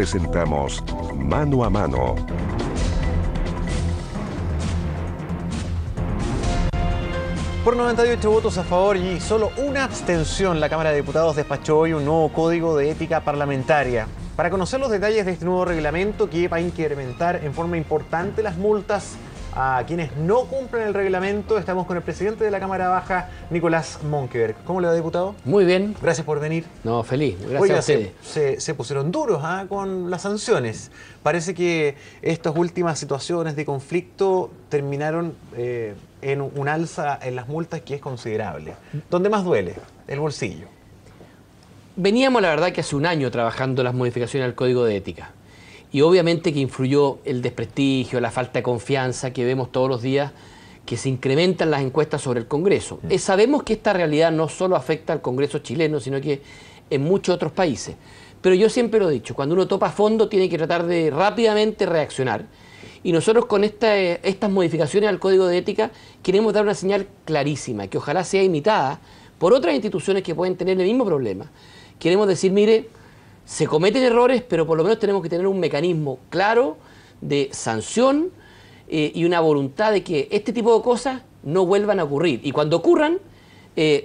Presentamos Mano a Mano. Por 98 votos a favor y solo una abstención, la Cámara de Diputados despachó hoy un nuevo código de ética parlamentaria. Para conocer los detalles de este nuevo reglamento que va a incrementar en forma importante las multas a quienes no cumplen el reglamento, estamos con el presidente de la Cámara Baja, Nicolás Monkeberg. ¿Cómo le va, diputado? Muy bien. Gracias por venir. No, feliz. Gracias. Oiga, a ustedes. se pusieron duros con las sanciones. Parece que estas últimas situaciones de conflicto terminaron en un alza en las multas que es considerable. ¿Dónde más duele? El bolsillo. Veníamos, la verdad, que hace un año trabajando las modificaciones al Código de Ética. Y obviamente que influyó el desprestigio, la falta de confianza que vemos todos los días, que se incrementan las encuestas sobre el Congreso. Sabemos que esta realidad no solo afecta al Congreso chileno, sino que en muchos otros países. Pero yo siempre lo he dicho, cuando uno topa a fondo tiene que tratar de rápidamente reaccionar. Y nosotros con estas modificaciones al Código de Ética queremos dar una señal clarísima, que ojalá sea imitada por otras instituciones que pueden tener el mismo problema. Queremos decir, mire, se cometen errores, pero por lo menos tenemos que tener un mecanismo claro de sanción y una voluntad de que este tipo de cosas no vuelvan a ocurrir. Y cuando ocurran,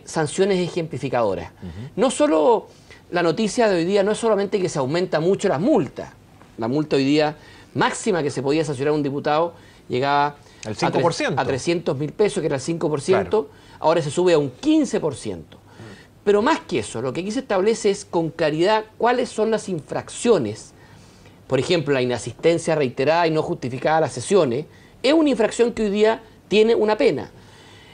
sanciones ejemplificadoras. No solo la noticia de hoy día, no es solamente que se aumenta mucho las multas. La multa hoy día máxima que se podía sancionar a un diputado llegaba al 5%. A 300.000 pesos, que era el 5%, claro. Ahora se sube a un 15%. Pero más que eso, lo que aquí se establece es con claridad cuáles son las infracciones. Por ejemplo, la inasistencia reiterada y no justificada a las sesiones es una infracción que hoy día tiene una pena.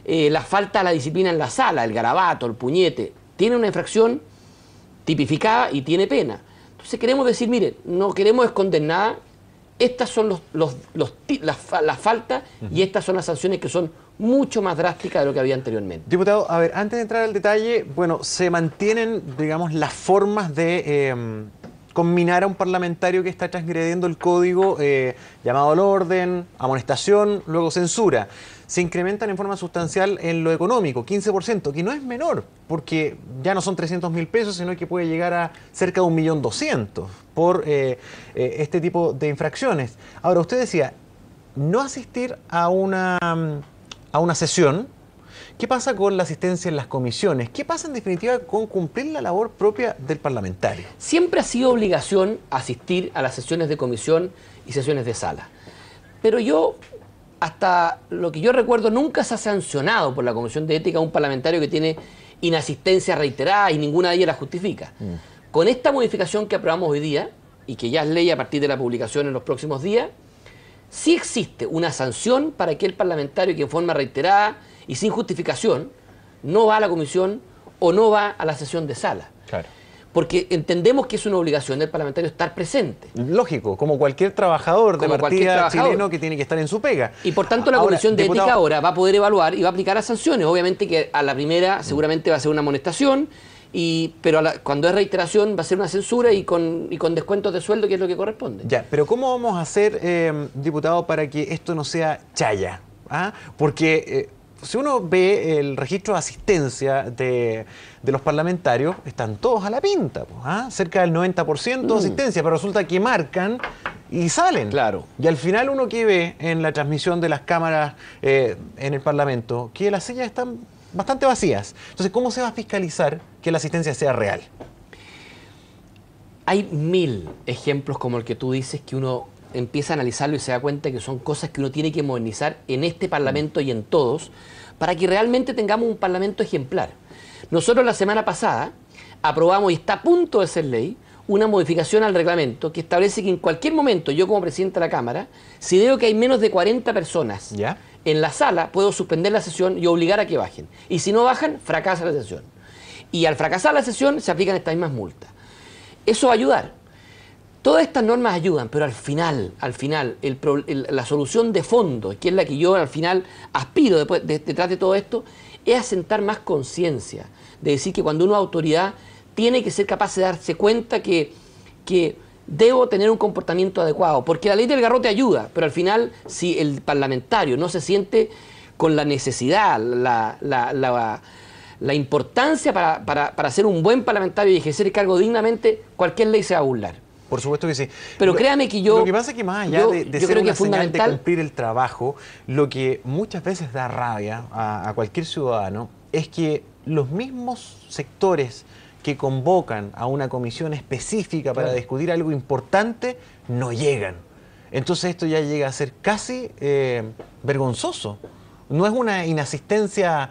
La falta a la disciplina en la sala, el garabato, el puñete, tiene una infracción tipificada y tiene pena. Entonces queremos decir, mire, no queremos esconder nada, estas son las faltas y estas son las sanciones que son mucho más drásticas de lo que había anteriormente. Diputado, a ver, antes de entrar al detalle, bueno, se mantienen, digamos, las formas de conminar a un parlamentario que está transgrediendo el código, llamado al orden, amonestación, luego censura. Se incrementan en forma sustancial en lo económico, 15%, que no es menor, porque ya no son 300.000 pesos, sino que puede llegar a cerca de 1.200.000 por este tipo de infracciones. Ahora, usted decía, no asistir a una sesión. ¿Qué pasa con la asistencia en las comisiones? ¿Qué pasa en definitiva con cumplir la labor propia del parlamentario? Siempre ha sido obligación asistir a las sesiones de comisión y sesiones de sala. Pero hasta lo que yo recuerdo, nunca se ha sancionado por la Comisión de Ética a un parlamentario que tiene inasistencia reiterada y ninguna de ellas la justifica. Con esta modificación que aprobamos hoy día, y que ya es ley a partir de la publicación en los próximos días, sí existe una sanción para aquel parlamentario que en forma reiterada y sin justificación no va a la comisión o no va a la sesión de sala. Claro. Porque entendemos que es una obligación del parlamentario estar presente. Lógico, como cualquier trabajador de partida chileno que tiene que estar en su pega. Y por tanto la Comisión de Ética ahora va a poder evaluar y va a aplicar las sanciones. Obviamente que a la primera seguramente va a ser una amonestación, pero cuando es reiteración va a ser una censura y con descuentos de sueldo, que es lo que corresponde. Ya, pero ¿cómo vamos a hacer, diputado, para que esto no sea chaya? Porque si uno ve el registro de asistencia de los parlamentarios, están todos a la pinta, cerca del 90% de asistencia, pero resulta que marcan y salen. Claro. Y al final uno que ve en la transmisión de las cámaras en el Parlamento, que las sillas están bastante vacías. Entonces, ¿cómo se va a fiscalizar que la asistencia sea real? Hay 1000 ejemplos como el que tú dices que uno empieza a analizarlo y se da cuenta que son cosas que uno tiene que modernizar en este Parlamento y en todos para que realmente tengamos un Parlamento ejemplar. Nosotros la semana pasada aprobamos, y está a punto de ser ley, una modificación al reglamento que establece que en cualquier momento, yo como presidente de la Cámara, si veo que hay menos de 40 personas en la sala, puedo suspender la sesión y obligar a que bajen. Y si no bajan, fracasa la sesión. Y al fracasar la sesión, se aplican estas mismas multas. Eso va a ayudar. Todas estas normas ayudan, pero al final, la solución de fondo, que es la que yo al final aspiro detrás de todo esto, es asentar más conciencia. De decir que cuando uno es autoridad, tiene que ser capaz de darse cuenta que debo tener un comportamiento adecuado. Porque la ley del garrote ayuda, pero al final, si el parlamentario no se siente con la necesidad, la importancia para ser un buen parlamentario y ejercer el cargo dignamente, cualquier ley se va a burlar. Por supuesto que sí. Pero créame que yo... Lo que pasa es que más allá de yo ser creo que una es señal de fundamental cumplir el trabajo, lo que muchas veces da rabia a cualquier ciudadano es que los mismos sectores que convocan a una comisión específica para discutir algo importante no llegan. Entonces esto ya llega a ser casi vergonzoso. No es una inasistencia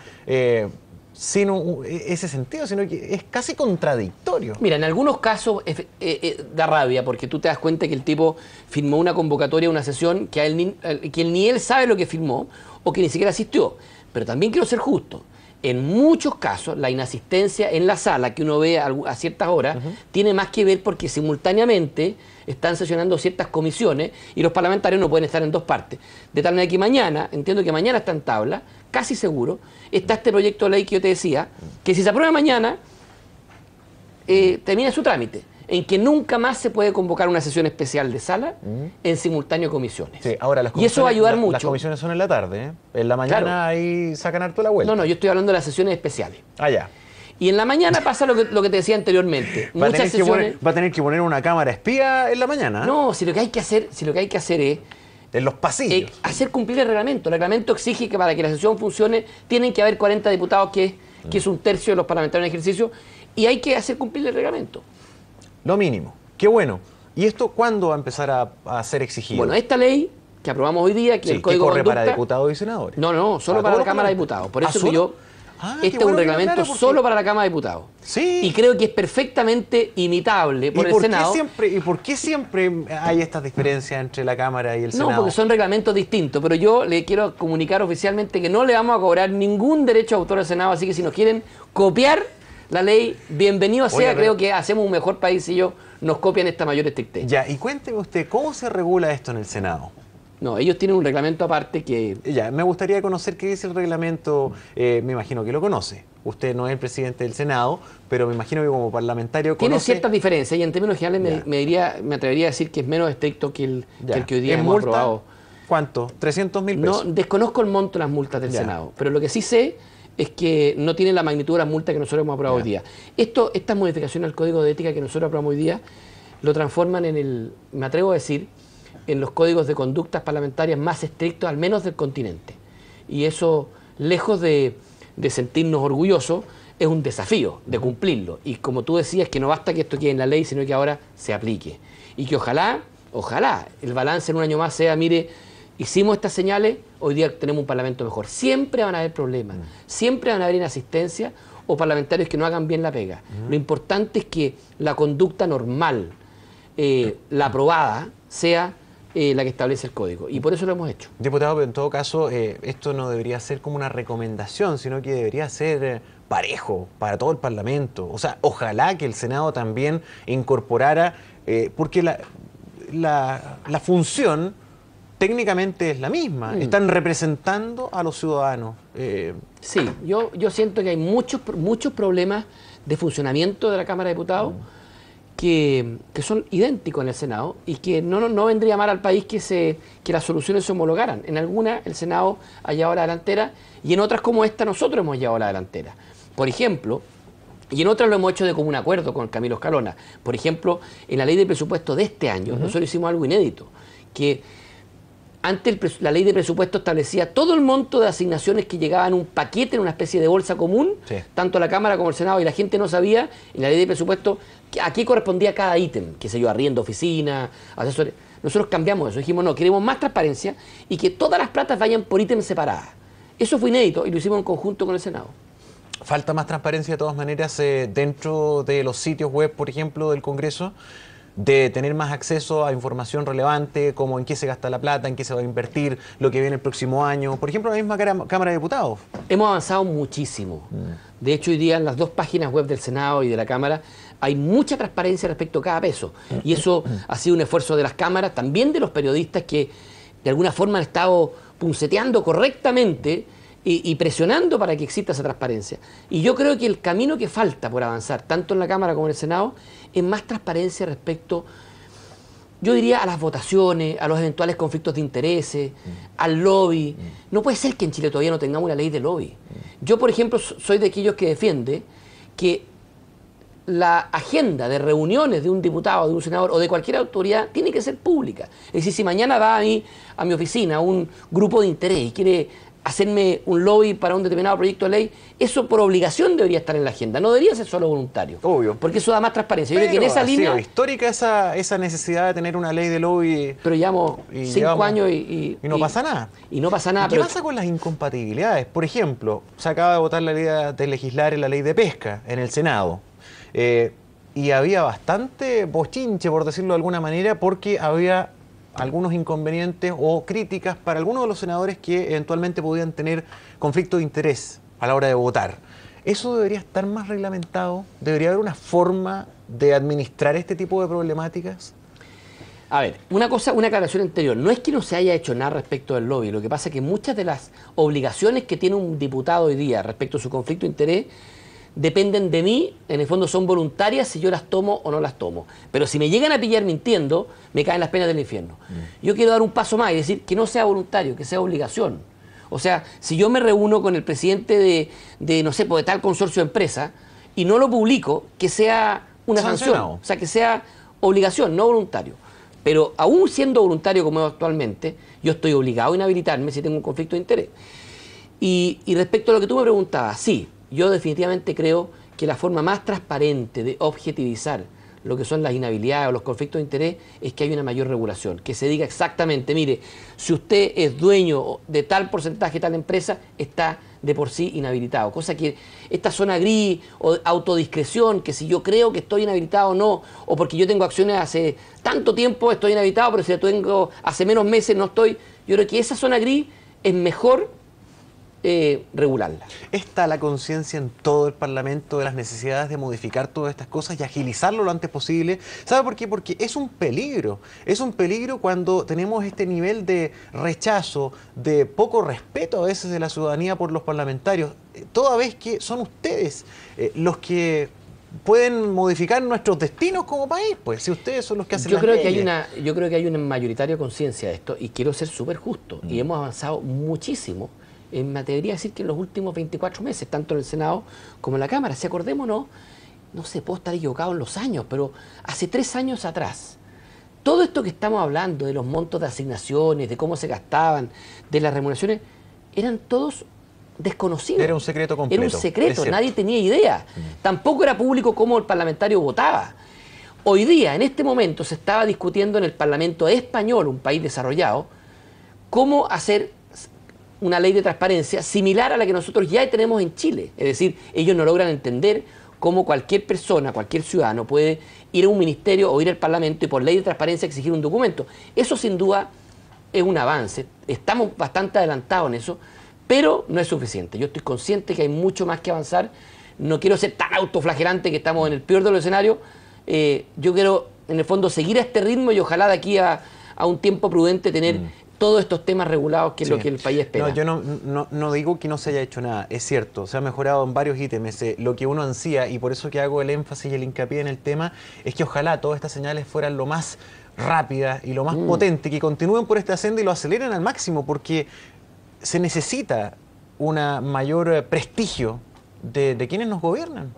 sin ese sentido, sino que es casi contradictorio. Mira, en algunos casos da rabia porque tú te das cuenta que el tipo firmó una convocatoria, una sesión que ni él sabe lo que firmó o que ni siquiera asistió. Pero también quiero ser justo. En muchos casos, la inasistencia en la sala que uno ve a ciertas horas tiene más que ver porque simultáneamente están sesionando ciertas comisiones y los parlamentarios no pueden estar en dos partes. De tal manera que mañana, entiendo que mañana está en tabla, casi seguro, está este proyecto de ley que yo te decía, que si se aprueba mañana, termina su trámite, en que nunca más se puede convocar una sesión especial de sala en simultáneo comisiones. Sí, ahora y eso va a ayudar mucho. Las comisiones son en la tarde, ¿eh? En la mañana claro. Ahí sacan harto la vuelta. No, yo estoy hablando de las sesiones especiales. Ah, ya. Y en la mañana pasa lo que te decía anteriormente. Va a tener que poner una cámara espía en la mañana. No, si lo que hay que hacer es en los pasillos. Hacer cumplir el reglamento. El reglamento exige que para que la sesión funcione tienen que haber 40 diputados, que es un tercio de los parlamentarios en ejercicio, y hay que hacer cumplir el reglamento. Lo mínimo. Qué bueno. ¿Y esto cuándo va a empezar a ser exigido? Bueno, esta ley que aprobamos hoy día, que el Código que corre de Conducta, para diputados y senadores. No, solo para la Cámara de Diputados. Por eso que yo... este es un reglamento solo para la Cámara de Diputados. Sí. Y creo que es perfectamente imitable por el Senado. ¿Y por qué siempre hay estas diferencias entre la Cámara y el Senado? No, porque son reglamentos distintos, pero yo le quiero comunicar oficialmente que no le vamos a cobrar ningún derecho de autor al Senado, así que si nos quieren copiar la ley, bienvenido sea. Creo que hacemos un mejor país si ellos nos copian esta mayor estrictez. Ya, y cuénteme usted, ¿cómo se regula esto en el Senado? No, ellos tienen un reglamento aparte que... Ya, me gustaría conocer qué dice el reglamento. Me imagino que lo conoce. Usted no es el presidente del Senado, pero me imagino que como parlamentario conoce... Tiene ciertas diferencias y en términos generales me atrevería a decir que es menos estricto que el que hoy día hemos aprobado. ¿Cuánto? ¿300.000 pesos? No, desconozco el monto de las multas del Senado, pero lo que sí sé es que no tienen la magnitud de las multas que nosotros hemos aprobado hoy día. Estas modificaciones al Código de Ética que nosotros aprobamos hoy día lo transforman me atrevo a decir, en los códigos de conductas parlamentarias más estrictos, al menos del continente. Y eso, lejos de sentirnos orgullosos, es un desafío de cumplirlo. Y como tú decías, que no basta que esto quede en la ley, sino que ahora se aplique. Y que ojalá, el balance en un año más sea, mire, hicimos estas señales, hoy día tenemos un parlamento mejor. Siempre van a haber problemas, siempre van a haber inasistencia o parlamentarios que no hagan bien la pega. Lo importante es que la conducta normal, la aprobada, sea la que establece el código. Y por eso lo hemos hecho. Diputado, pero en todo caso, esto no debería ser como una recomendación, sino que debería ser parejo para todo el Parlamento. O sea, ojalá que el Senado también incorporara, porque la función técnicamente es la misma. Están representando a los ciudadanos. Sí, yo siento que hay muchos problemas de funcionamiento de la Cámara de Diputados que son idénticos en el Senado y que no vendría mal al país que las soluciones se homologaran. En algunas el Senado ha llevado la delantera y en otras como esta nosotros hemos llevado la delantera. Por ejemplo, y en otras lo hemos hecho de común acuerdo con Camilo Escalona. Por ejemplo, en la ley de presupuesto de este año nosotros hicimos algo inédito, que antes la ley de presupuesto establecía todo el monto de asignaciones que llegaban en un paquete, en una especie de bolsa común, tanto la Cámara como el Senado, y la gente no sabía en la ley de presupuesto a qué correspondía cada ítem, qué sé yo, arriendo, oficina, asesores. Nosotros cambiamos eso, dijimos no, queremos más transparencia y que todas las platas vayan por ítems separadas. Eso fue inédito y lo hicimos en conjunto con el Senado. Falta más transparencia de todas maneras dentro de los sitios web, por ejemplo, del Congreso, de tener más acceso a información relevante, como en qué se gasta la plata, en qué se va a invertir, lo que viene el próximo año. Por ejemplo, la misma Cámara de Diputados. Hemos avanzado muchísimo. De hecho, hoy día en las dos páginas web del Senado y de la Cámara hay mucha transparencia respecto a cada peso. Y eso ha sido un esfuerzo de las cámaras, también de los periodistas que de alguna forma han estado punceteando correctamente y presionando para que exista esa transparencia. Y yo creo que el camino que falta por avanzar, tanto en la Cámara como en el Senado, es más transparencia respecto, yo diría, a las votaciones, a los eventuales conflictos de intereses, al lobby. No puede ser que en Chile todavía no tengamos una ley de lobby. Yo, por ejemplo, soy de aquellos que defiende que la agenda de reuniones de un diputado, de un senador o de cualquier autoridad tiene que ser pública. Es decir, si mañana va a mi oficina un grupo de interés y quiere hacerme un lobby para un determinado proyecto de ley, eso por obligación debería estar en la agenda, no debería ser solo voluntario. Obvio. Porque eso da más transparencia. Yo creo que en esa ha sido línea... histórica esa necesidad de tener una ley de lobby. Pero llevamos 5 años y no pasa nada. Y no pasa nada. ¿Qué pasa con las incompatibilidades? Por ejemplo, se acaba de votar la ley de legislar en la ley de pesca en el Senado. Y había bastante bochinche, por decirlo de alguna manera, porque había algunos inconvenientes o críticas para algunos de los senadores que eventualmente podían tener conflicto de interés a la hora de votar. ¿Eso debería estar más reglamentado? ¿Debería haber una forma de administrar este tipo de problemáticas? A ver, una cosa, una aclaración anterior. No es que no se haya hecho nada respecto del lobby. Lo que pasa es que muchas de las obligaciones que tiene un diputado hoy día respecto a su conflicto de interés dependen de mí, en el fondo son voluntarias si yo las tomo o no las tomo. Pero si me llegan a pillar mintiendo, me caen las penas del infierno. Yo quiero dar un paso más y decir que no sea voluntario, que sea obligación. O sea, si yo me reúno con el presidente de no sé, de tal consorcio de empresa y no lo publico, que sea una sanción. O sea, que sea obligación, no voluntario. Pero aún siendo voluntario como es actualmente, yo estoy obligado a inhabilitarme si tengo un conflicto de interés. Y respecto a lo que tú me preguntabas, sí, yo definitivamente creo que la forma más transparente de objetivizar lo que son las inhabilidades o los conflictos de interés es que hay una mayor regulación, que se diga exactamente, mire, si usted es dueño de tal porcentaje de tal empresa, está de por sí inhabilitado. Cosa que esta zona gris o autodiscreción, que si yo creo que estoy inhabilitado o no, o porque yo tengo acciones hace tanto tiempo estoy inhabilitado, pero si la tengo hace menos meses no estoy, yo creo que esa zona gris es mejor regularla. ¿Está la conciencia en todo el Parlamento de las necesidades de modificar todas estas cosas y agilizarlo lo antes posible? ¿Sabe por qué? Porque es un peligro cuando tenemos este nivel de rechazo, de poco respeto a veces de la ciudadanía por los parlamentarios, toda vez que son ustedes los que pueden modificar nuestros destinos como país, pues si ustedes son los que hacen las leyes. Yo creo que hay una mayoritaria conciencia de esto y quiero ser súper justo y hemos avanzado muchísimo. Me atrevería a decir que en los últimos 24 meses, tanto en el Senado como en la Cámara. Si acordémonos, no sé, puedo estar equivocado en los años, pero hace 3 años atrás, todo esto que estamos hablando de los montos de asignaciones, de cómo se gastaban, de las remuneraciones, eran todos desconocidos. Era un secreto completo. Era un secreto, nadie tenía idea. Tampoco era público cómo el parlamentario votaba. Hoy día, en este momento, se estaba discutiendo en el Parlamento español, un país desarrollado, cómo hacer una ley de transparencia similar a la que nosotros ya tenemos en Chile. Es decir, ellos no logran entender cómo cualquier persona, cualquier ciudadano puede ir a un ministerio o ir al Parlamento y por ley de transparencia exigir un documento. Eso sin duda es un avance. Estamos bastante adelantados en eso, pero no es suficiente. Yo estoy consciente que hay mucho más que avanzar. No quiero ser tan autoflagelante que estamos en el peor de los escenarios. Yo quiero, en el fondo, seguir a este ritmo y ojalá de aquí a un tiempo prudente tener todos estos temas regulados, que es lo que el país espera. No, yo no digo que no se haya hecho nada, es cierto, se ha mejorado en varios ítems. Lo que uno ansía, y por eso que hago el énfasis y el hincapié en el tema, es que ojalá todas estas señales fueran lo más rápidas y lo más potentes, que continúen por esta senda y lo aceleren al máximo, porque se necesita un mayor prestigio de quienes nos gobiernan.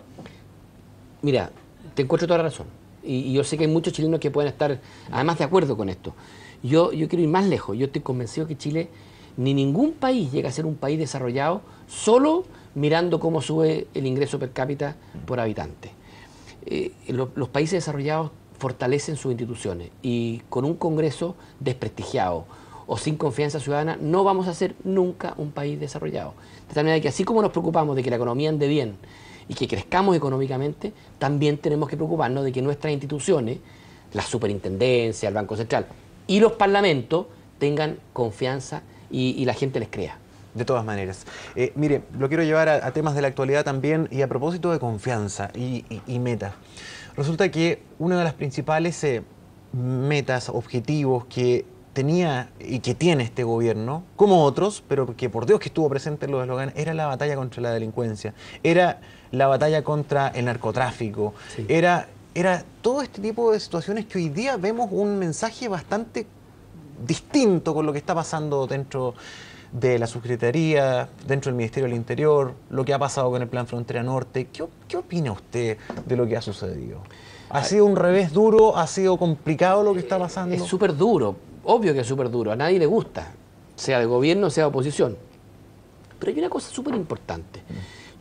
Mira, te encuentro toda la razón. Y yo sé que hay muchos chilenos que pueden estar además de acuerdo con esto. Yo quiero ir más lejos. Yo estoy convencido que Chile, ni ningún país llega a ser un país desarrollado solo mirando cómo sube el ingreso per cápita por habitante. Los países desarrollados fortalecen sus instituciones y con un Congreso desprestigiado o sin confianza ciudadana no vamos a ser nunca un país desarrollado. De tal manera que así como nos preocupamos de que la economía ande bien y que crezcamos económicamente, también tenemos que preocuparnos de que nuestras instituciones, la superintendencia, el Banco Central y los parlamentos tengan confianza y la gente les crea. De todas maneras. Mire, lo quiero llevar a temas de la actualidad también y a propósito de confianza y metas. Resulta que una de las principales metas, objetivos que tenía y que tiene este gobierno, como otros, pero que por Dios que estuvo presente en los eslóganes, era la batalla contra la delincuencia, era la batalla contra el narcotráfico, sí. Era todo este tipo de situaciones que hoy día vemos un mensaje bastante distinto con lo que está pasando dentro de la Subsecretaría, dentro del Ministerio del Interior, lo que ha pasado con el Plan Frontera Norte. ¿Qué opina usted de lo que ha sucedido? ¿Ha sido un revés duro? ¿Ha sido complicado lo que está pasando? Es súper duro, obvio que es súper duro, a nadie le gusta, sea de gobierno, sea de oposición. Pero hay una cosa súper importante.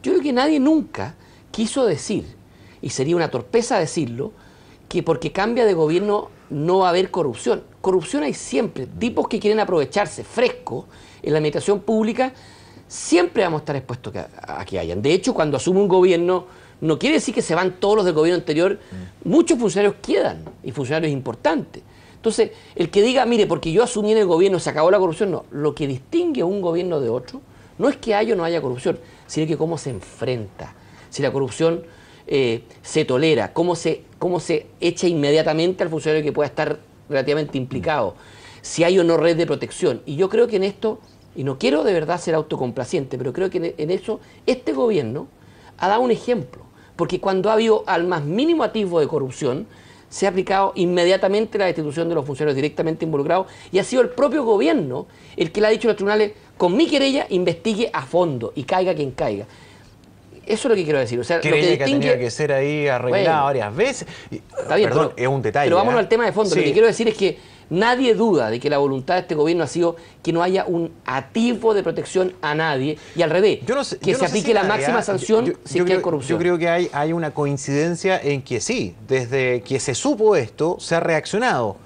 Yo creo que nadie nunca quiso decir, y sería una torpeza decirlo, que porque cambia de gobierno no va a haber corrupción. Corrupción hay siempre. Tipos que quieren aprovecharse fresco en la administración pública, siempre vamos a estar expuestos a que hayan. De hecho, cuando asume un gobierno, no quiere decir que se van todos los del gobierno anterior, muchos funcionarios quedan, y funcionarios importantes. Entonces, el que diga, mire, porque yo asumí en el gobierno, se acabó la corrupción, no. Lo que distingue a un gobierno de otro no es que haya o no haya corrupción, sino que cómo se enfrenta. Si la corrupción se tolera, cómo se echa inmediatamente al funcionario que pueda estar relativamente implicado, si hay o no red de protección. Y yo creo que en esto, y no quiero de verdad ser autocomplaciente, pero creo que en eso este gobierno ha dado un ejemplo, porque cuando ha habido al más mínimo atisbo de corrupción, se ha aplicado inmediatamente la destitución de los funcionarios directamente involucrados, y ha sido el propio gobierno el que le ha dicho a los tribunales, con mi querella investigue a fondo y caiga quien caiga. Eso es lo que quiero decir. O sea, querella lo que distingue, que tenía que ser ahí arreglada varias veces. Está bien, perdón, pero, es un detalle. Pero vámonos al tema de fondo. Sí. Lo que quiero decir es que nadie duda de que la voluntad de este gobierno ha sido que no haya un atisbo de protección a nadie, y al revés, que se aplique la máxima sanción si es que hay corrupción. Yo creo que hay una coincidencia en que sí, desde que se supo esto, se ha reaccionado.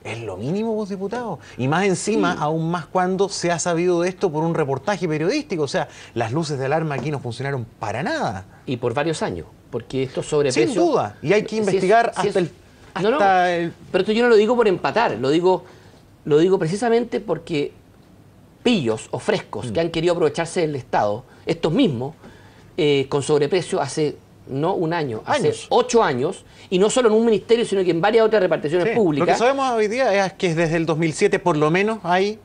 Es lo mínimo, vos, diputado. Y más encima, aún más cuando se ha sabido de esto por un reportaje periodístico. O sea, las luces de alarma aquí no funcionaron para nada. Y por varios años, porque estos sobreprecios... Sin duda. Y hay que investigar Pero esto yo no lo digo por empatar, lo digo precisamente porque pillos o frescos que han querido aprovecharse del Estado, estos mismos, con sobreprecio hace... no un año, hace 8 años, y no solo en un ministerio, sino que en varias otras reparticiones públicas. Lo que sabemos hoy día es que desde el 2007 por lo menos hay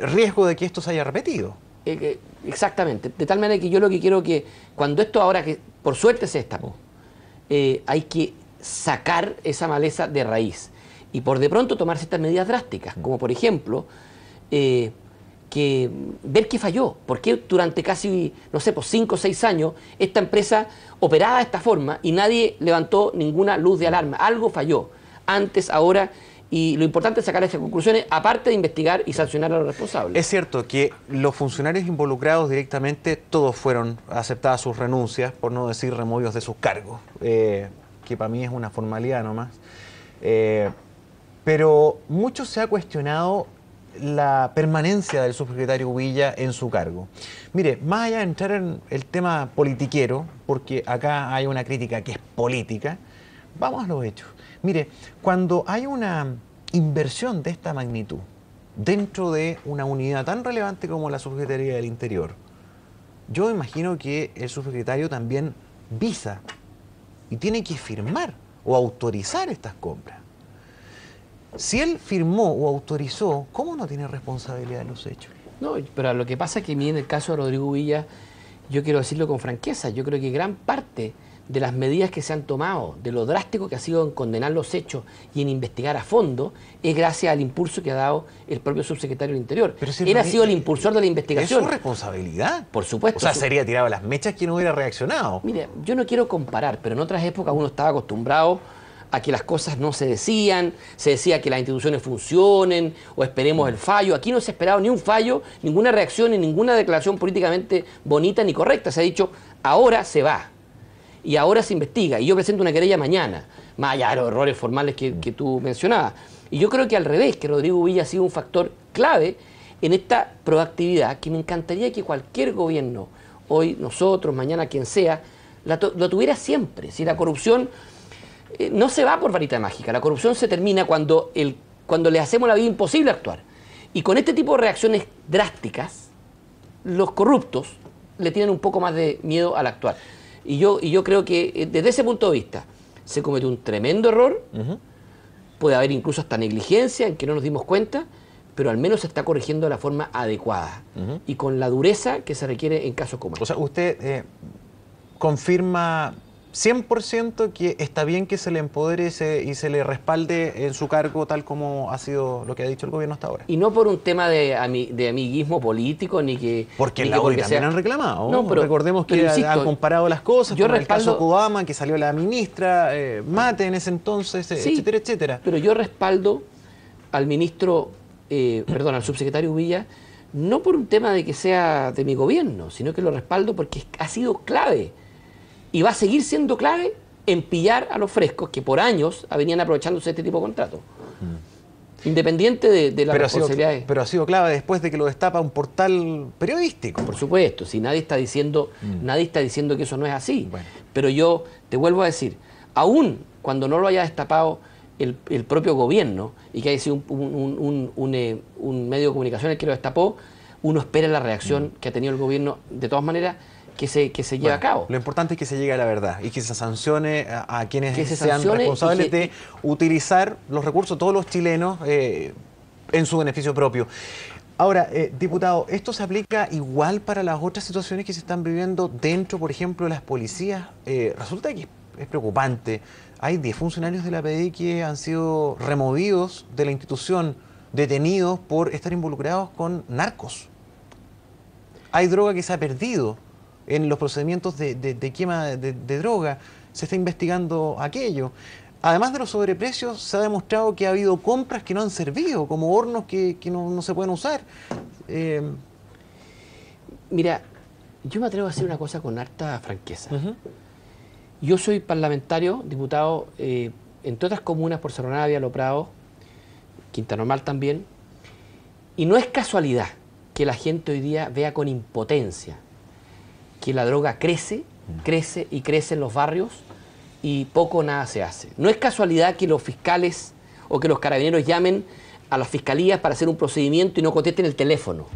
riesgo de que esto se haya repetido. Exactamente, de tal manera que yo lo que quiero que cuando esto ahora que por suerte se destapó, hay que sacar esa maleza de raíz y por de pronto tomarse estas medidas drásticas, como por ejemplo... que ver qué falló, porque durante casi, no sé, pues 5 o 6 años esta empresa operaba de esta forma y nadie levantó ninguna luz de alarma. Algo falló, antes, ahora, y lo importante es sacar esas conclusiones, aparte de investigar y sancionar a los responsables. Es cierto que los funcionarios involucrados directamente, todos fueron aceptadas sus renuncias, por no decir removidos de sus cargos, que para mí es una formalidad nomás. Pero mucho se ha cuestionado la permanencia del subsecretario Villa en su cargo. Mire, más allá de entrar en el tema politiquero, porque acá hay una crítica que es política, vamos a los hechos. Mire, cuando hay una inversión de esta magnitud dentro de una unidad tan relevante como la Subsecretaría del Interior, yo imagino que el subsecretario también visa y tiene que firmar o autorizar estas compras. Si él firmó o autorizó, ¿cómo no tiene responsabilidad de los hechos? No, pero lo que pasa es que a mí en el caso de Rodrigo Villa, yo quiero decirlo con franqueza, yo creo que gran parte de las medidas que se han tomado, de lo drástico que ha sido en condenar los hechos y en investigar a fondo, es gracias al impulso que ha dado el propio subsecretario del Interior. Pero si él ha sido el impulsor de la investigación. ¿Es su responsabilidad? Por supuesto. O sea, sería tirado a las mechas quien no hubiera reaccionado. Mire, yo no quiero comparar, pero en otras épocas uno estaba acostumbrado a que las cosas no se decían, se decía que las instituciones funcionen o esperemos el fallo. Aquí no se ha esperado ni un fallo, ninguna reacción ni ninguna declaración políticamente bonita ni correcta. Se ha dicho, ahora se va y ahora se investiga y yo presento una querella mañana, más allá de los errores formales que tú mencionabas. Y yo creo que al revés, que Rodrigo Villa ha sido un factor clave en esta proactividad que me encantaría que cualquier gobierno, hoy nosotros, mañana quien sea, lo tuviera siempre. Si la corrupción... no se va por varita mágica, la corrupción se termina cuando le hacemos la vida imposible actuar. Y con este tipo de reacciones drásticas, los corruptos le tienen un poco más de miedo al actuar. Y yo creo que desde ese punto de vista se cometió un tremendo error, puede haber incluso hasta negligencia en que no nos dimos cuenta, pero al menos se está corrigiendo de la forma adecuada y con la dureza que se requiere en casos como este. O sea, usted confirma 100% que está bien que se le empodere y se le respalde en su cargo tal como ha sido lo que ha dicho el gobierno hasta ahora. Y no por un tema de amiguismo político, ni que... Porque ni la que UDI porque también sea- han reclamado. No, pero- Recordemos que pero insisto, han comparado las cosas, yo con el caso respaldo- Kodama, que salió la ministra Mate en ese entonces, Sí, etcétera, etcétera. Pero yo respaldo al ministro, al subsecretario Villa, no por un tema de que sea de mi gobierno, sino que lo respaldo porque ha sido clave y va a seguir siendo clave en pillar a los frescos que por años venían aprovechándose de este tipo de contratos. Independiente de las responsabilidades. Pero ha sido clave después de que lo destapa un portal periodístico. Por supuesto, si nadie está diciendo, que eso no es así. Bueno. Pero yo te vuelvo a decir, aún cuando no lo haya destapado el propio gobierno y que haya sido un medio de comunicación el que lo destapó, uno espera la reacción que ha tenido el gobierno, de todas maneras, que se lleve a cabo. Lo importante es que se llegue a la verdad y que se sancione a quienes Que se sean sancione responsables y que- de utilizar los recursos, todos los chilenos, en su beneficio propio. Ahora, diputado, ¿esto se aplica igual para las otras situaciones que se están viviendo dentro, por ejemplo, de las policías? Resulta que es preocupante. Hay 10 funcionarios de la PDI que han sido removidos de la institución, detenidos por estar involucrados con narcos. Hay droga que se ha perdido en los procedimientos de quema de droga. Se está investigando aquello. Además de los sobreprecios, se ha demostrado que ha habido compras que no han servido, como hornos que no se pueden usar. Mira, yo me atrevo a decir una cosa con harta franqueza. Ujú. Yo soy parlamentario, diputado, entre otras comunas por Cerro Navia, Lo Prado, Quinta Normal también, y no es casualidad que la gente hoy día vea con impotencia que la droga crece, crece y crece en los barrios y poco o nada se hace. No es casualidad que los fiscales o que los carabineros llamen a las fiscalías para hacer un procedimiento y no contesten el teléfono,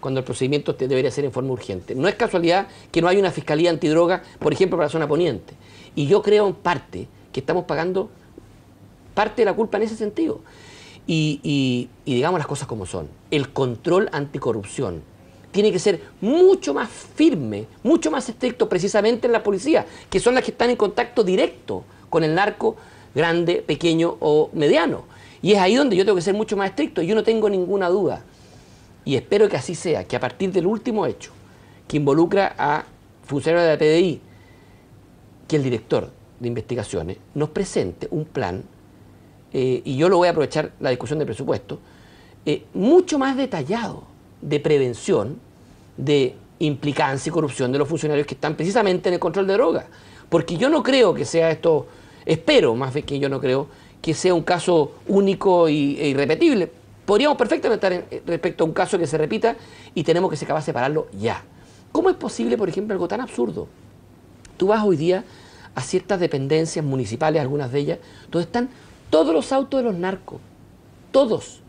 cuando el procedimiento debería ser en forma urgente. No es casualidad que no haya una fiscalía antidroga, por ejemplo, para la zona poniente. Y yo creo en parte que estamos pagando parte de la culpa en ese sentido. Y digamos las cosas como son. El control anticorrupción tiene que ser mucho más firme, mucho más estricto precisamente en la policía, que son las que están en contacto directo con el narco grande, pequeño o mediano. Y es ahí donde yo tengo que ser mucho más estricto. Yo no tengo ninguna duda. Y espero que así sea, que a partir del último hecho que involucra a funcionarios de la PDI, que el director de investigaciones nos presente un plan, y yo lo voy a aprovechar la discusión de presupuesto, mucho más detallado de prevención, de implicancia y corrupción de los funcionarios que están precisamente en el control de drogas. Porque yo no creo que sea esto, espero más bien que yo no creo que sea un caso único e irrepetible. Podríamos perfectamente estar respecto a un caso que se repita y tenemos que ser capaces de separarlo ya. ¿Cómo es posible, por ejemplo, algo tan absurdo? Tú vas hoy día a ciertas dependencias municipales, algunas de ellas, donde están todos los autos de los narcos, todos,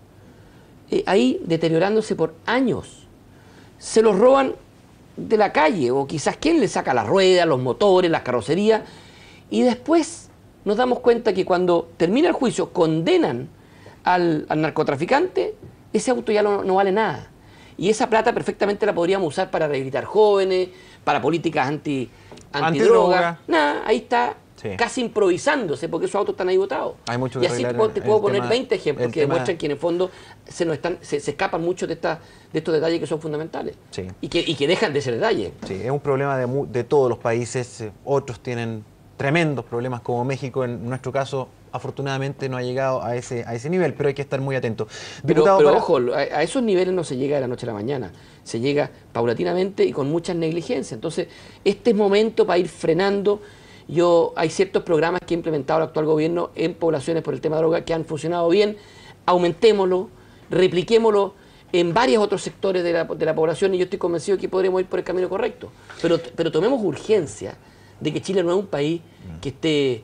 ahí deteriorándose por años. Se los roban de la calle, o quizás quién le saca las ruedas, los motores, las carrocerías, y después nos damos cuenta que cuando termina el juicio condenan al narcotraficante, ese auto ya no vale nada. Y esa plata perfectamente la podríamos usar para rehabilitar jóvenes, para políticas antidroga. Nada, ahí está, Sí. casi improvisándose, porque esos autos están ahí botados. Hay mucho y que así arreglar te en puedo el poner tema- 20 ejemplos el que tema- demuestran que en el fondo se escapan muchos de estos detalles que son fundamentales. Sí. Y que dejan de ser detalles. Sí, es un problema de todos los países. Otros tienen tremendos problemas como México. En nuestro caso, afortunadamente, no ha llegado a ese nivel, pero hay que estar muy atentos. Pero Diputado, ojo, a esos niveles no se llega de la noche a la mañana, se llega paulatinamente y con muchas negligencias. Entonces, este es momento para ir frenando. Hay ciertos programas que ha implementado el actual gobierno en poblaciones por el tema de droga que han funcionado bien. Aumentémoslo, repliquémoslo en varios otros sectores de la población y yo estoy convencido que podremos ir por el camino correcto. Pero tomemos urgencia de que Chile no es un país que esté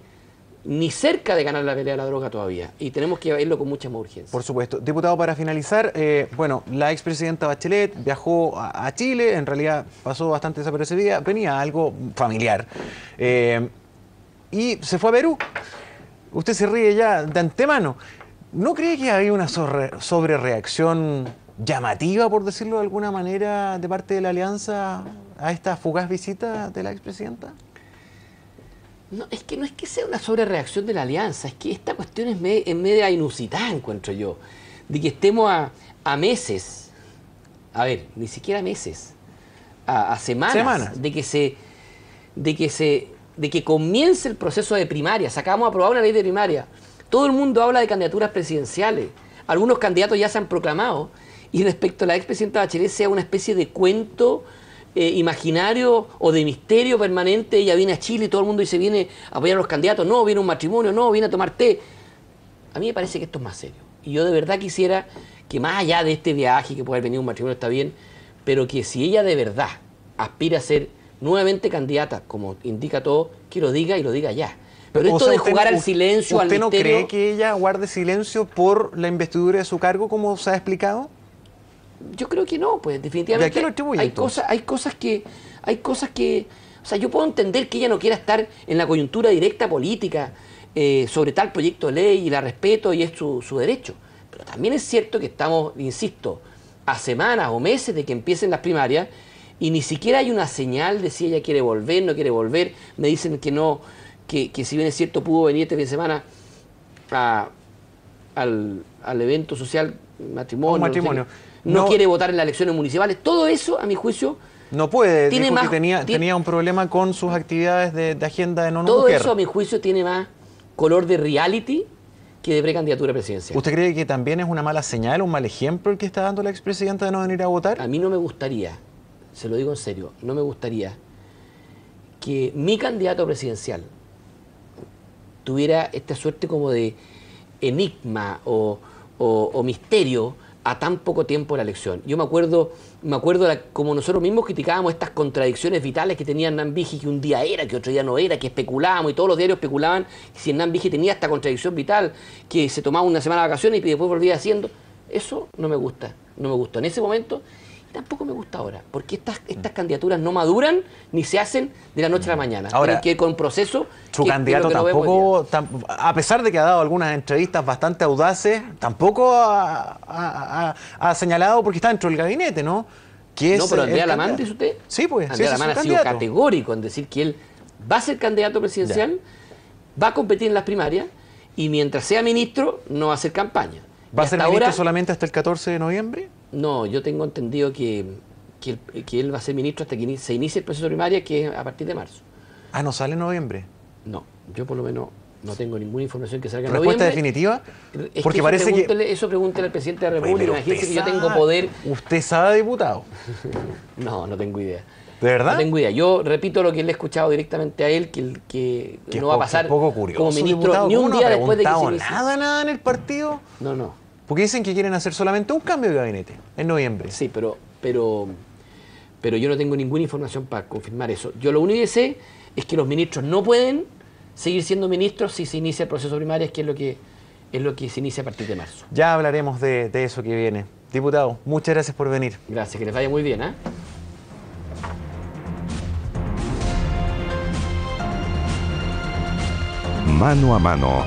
ni cerca de ganar la pelea de la droga todavía. Y tenemos que verlo con mucha más urgencia. por supuesto. Diputado, para finalizar, la expresidenta Bachelet viajó a Chile, en realidad pasó bastante desapercibida, venía algo familiar. Y se fue a Perú. Usted se ríe ya de antemano. ¿No cree que había una sobrereacción llamativa, por decirlo de alguna manera, de parte de la Alianza a esta fugaz visita de la expresidenta? No, no es que sea una sobrereacción de la alianza, es que esta cuestión es media inusitada, encuentro yo, de que estemos a meses, a ver, ni siquiera meses, a semanas, de que comience el proceso de primaria. Acabamos de aprobar una ley de primaria. Todo el mundo habla de candidaturas presidenciales. Algunos candidatos ya se han proclamado. Y respecto a la expresidenta Bachelet, sea una especie de cuento imaginario o de misterio permanente. Ella viene a Chile y todo el mundo dice viene a apoyar a los candidatos. No, viene a un matrimonio. No, viene a tomar té. A mí me parece que esto es más serio. Y yo de verdad quisiera que más allá de este viaje, que puede haber venido un matrimonio, está bien, pero que si ella de verdad aspira a ser nuevamente candidata, como indica todo, que lo diga y lo diga ya. Pero esto de jugar al silencio, al misterio... ¿Usted no cree que ella guarde silencio por la investidura de su cargo, como se ha explicado? Yo creo que no, pues definitivamente. ¿Y a qué lo atribuye, hay cosas que, o sea, yo puedo entender que ella no quiera estar en la coyuntura directa política sobre tal proyecto de ley y la respeto y es su derecho. Pero también es cierto que estamos, insisto, a semanas o meses de que empiecen las primarias y ni siquiera hay una señal de si ella quiere volver, no quiere volver. Me dicen que no, que si bien es cierto pudo venir este fin de semana al evento social, matrimonio. No quiere votar en las elecciones municipales. Todo eso, a mi juicio... No puede, dijo que tenía un problema con sus actividades de agenda de no mujer. Todo eso, a mi juicio, tiene más color de reality que de precandidatura presidencial. ¿Usted cree que también es una mala señal, un mal ejemplo el que está dando la expresidenta de no venir a votar? A mí no me gustaría, se lo digo en serio, no me gustaría que mi candidato presidencial tuviera esta suerte como de enigma o misterio a tan poco tiempo de la elección. Yo me acuerdo como nosotros mismos criticábamos estas contradicciones vitales que tenía Hernán Vigi, que un día era, que otro día no era, que especulábamos y todos los diarios especulaban si Hernán Vigi tenía esta contradicción vital, que se tomaba una semana de vacaciones y después volvía haciendo. Eso no me gusta, no me gustó en ese momento y tampoco me gusta ahora, porque estas candidaturas no maduran ni se hacen de la noche a la mañana. Ahora, tienen que ir con proceso. Su candidato tampoco, a pesar de que ha dado algunas entrevistas bastante audaces, tampoco ha señalado, porque está dentro del gabinete, ¿no? No, pero Andrea Lamán, ¿dice usted? Sí, pues. Andrea Lamán ha sido categórico en decir que él va a ser candidato presidencial, va a competir en las primarias y mientras sea ministro no va a hacer campaña. ¿Va a ser ministro solamente hasta el 14 de noviembre? No, yo tengo entendido que él va a ser ministro hasta que se inicie el proceso de primaria, que es a partir de marzo. Ah, ¿no sale en noviembre? No, yo por lo menos no tengo ninguna información que salga en noviembre. ¿Respuesta definitiva? Porque parece que... Eso pregúntele al presidente de la República. Imagínese que yo tengo poder... ¿Usted sabe, diputado? No tengo idea. ¿De verdad? No tengo idea. Yo repito lo que le he escuchado directamente a él, que no va a pasar poco curioso, como ministro diputado, ni un día después de que se inicie. Nada en el partido. No. Porque dicen que quieren hacer solamente un cambio de gabinete en noviembre. Sí, pero yo no tengo ninguna información para confirmar eso. Yo lo único que sé es que los ministros no pueden seguir siendo ministros si se inicia el proceso primario, que es lo que se inicia a partir de marzo. Ya hablaremos de eso que viene. Diputado, muchas gracias por venir. Gracias, que les vaya muy bien, ¿eh? Mano a mano.